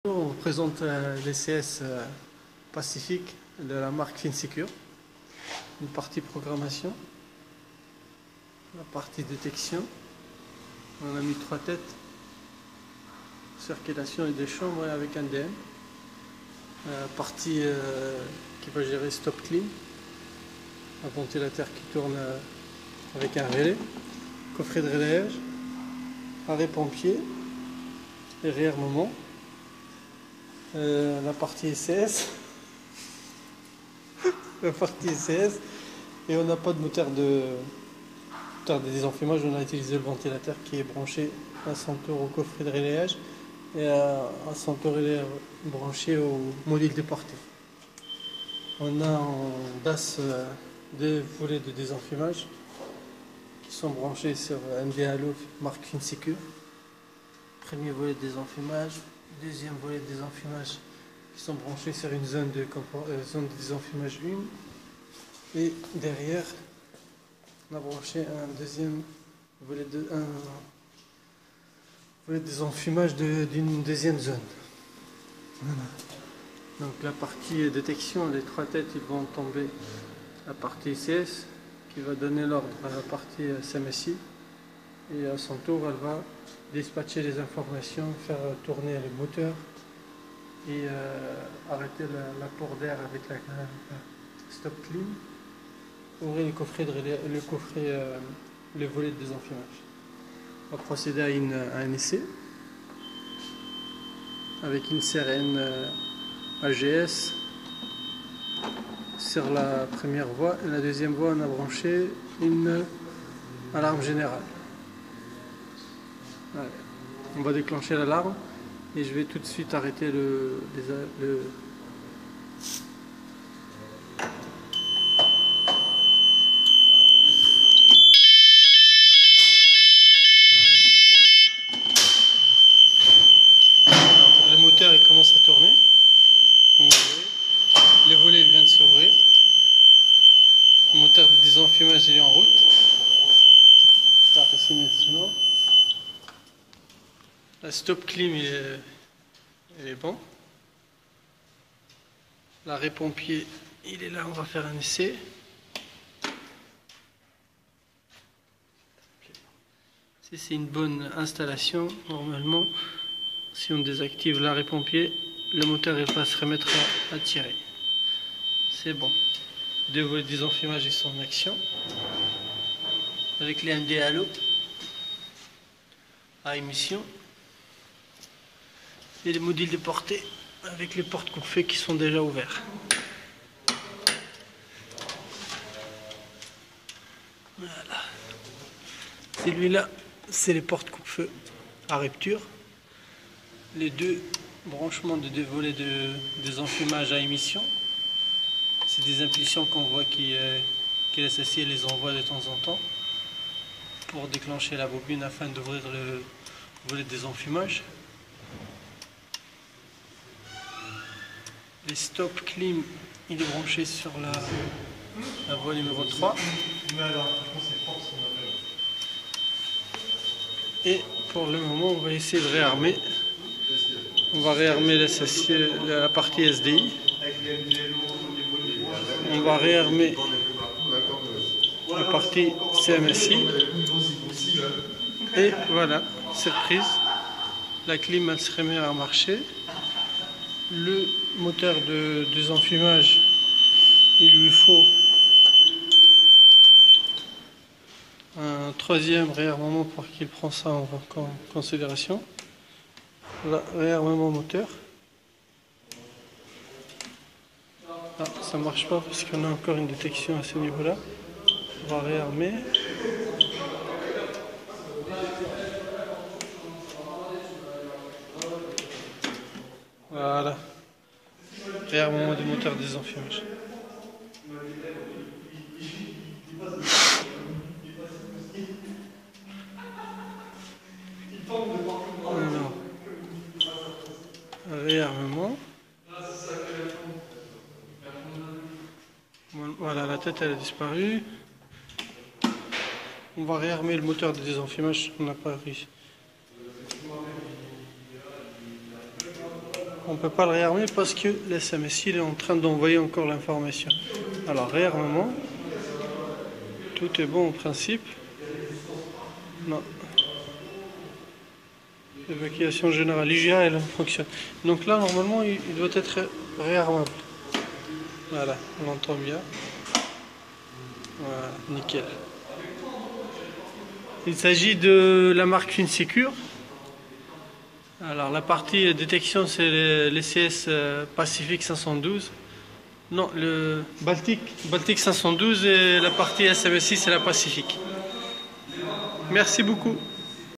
On vous présente les CS Pacifique de la marque Finsecure. Une partie programmation, la partie détection. On a mis 3 têtes, circulation et des chambres avec un DM. La partie qui va gérer stop clean, un ventilateur qui tourne avec un relais, coffret de relayage, arrêt pompier, arrière-moment. La partie SCS la partie SCS, et on n'a pas de moteur de désenfumage. On a utilisé le ventilateur qui est branché à son tour au coffret de relayage et à son tour branché au module de portée. On a en DAS deux volets de désenfumage qui sont branchés sur MD Halo marque Finsecure. Premier volet de désenfumage, deuxième volet de désenfumage qui sont branchés sur une zone de désenfumage 1, et derrière on a branché un deuxième volet de désenfumage d'une deuxième zone. Voilà. Donc la partie détection, les 3 têtes, ils vont tomber la partie CS qui va donner l'ordre à la partie SMSI, et à son tour elle va dispatcher les informations, faire tourner les moteurs et arrêter l'apport d'air avec la stop clean, ouvrir le coffret, le volet de désenfumage. On va procéder à un essai avec une sirène AGS sur la première voie, et la deuxième voie on a branché une alarme générale. Allez. On va déclencher l'alarme et je vais tout de suite arrêter le moteur. Il commence à tourner. Comme vous voyez, les volets viennent de s'ouvrir. Le moteur de désenfumage est en route. La stop clean il est bon. L'arrêt pompier il est là, on va faire un essai. Si c'est une bonne installation, normalement, si on désactive l'arrêt pompier, le moteur il va se remettre à tirer. C'est bon. Deux volets de désenfumage ils sont en action. Avec les MD Halo à émission. Et les modules de portée avec les portes coupe-feu qui sont déjà ouverts. Voilà. Celui-là, c'est les portes coupe-feu à rupture. Les deux branchements de deux volets de désenfumage à émission. C'est des impulsions qu'on voit qui l'associé les envoie de temps en temps pour déclencher la bobine afin d'ouvrir le volet de désenfumage. Les stop clean, il est branché sur la voie numéro 3. Et pour le moment, on va essayer de réarmer. On va réarmer la partie SDI. On va réarmer la partie CMSI. Et voilà, surprise, la clim elle se remet à marcher. Le moteur de désenfumage, il lui faut un troisième réarmement pour qu'il prenne ça en considération. Là, réarmement moteur. Ah, ça marche pas parce qu'on a encore une détection à ce niveau-là. On va réarmer. Voilà. Réarmement du moteur de désenfumage. Alors, réarmement. Voilà, la tête elle a disparu. On va réarmer le moteur de désenfumage, on n'a pas réussi. on ne peut pas le réarmer parce que l'SMS il est en train d'envoyer encore l'information. Alors réarmement, tout est bon en principe. Non. Évacuation générale, l'IGA elle fonctionne. Donc là normalement il doit être réarmable. Voilà, on l'entend bien. Voilà, nickel. Il s'agit de la marque Finsecure. Alors la partie détection c'est les CS Pacific 512. Non, le Baltic 512 et la partie SMSI c'est la Pacific. Merci beaucoup.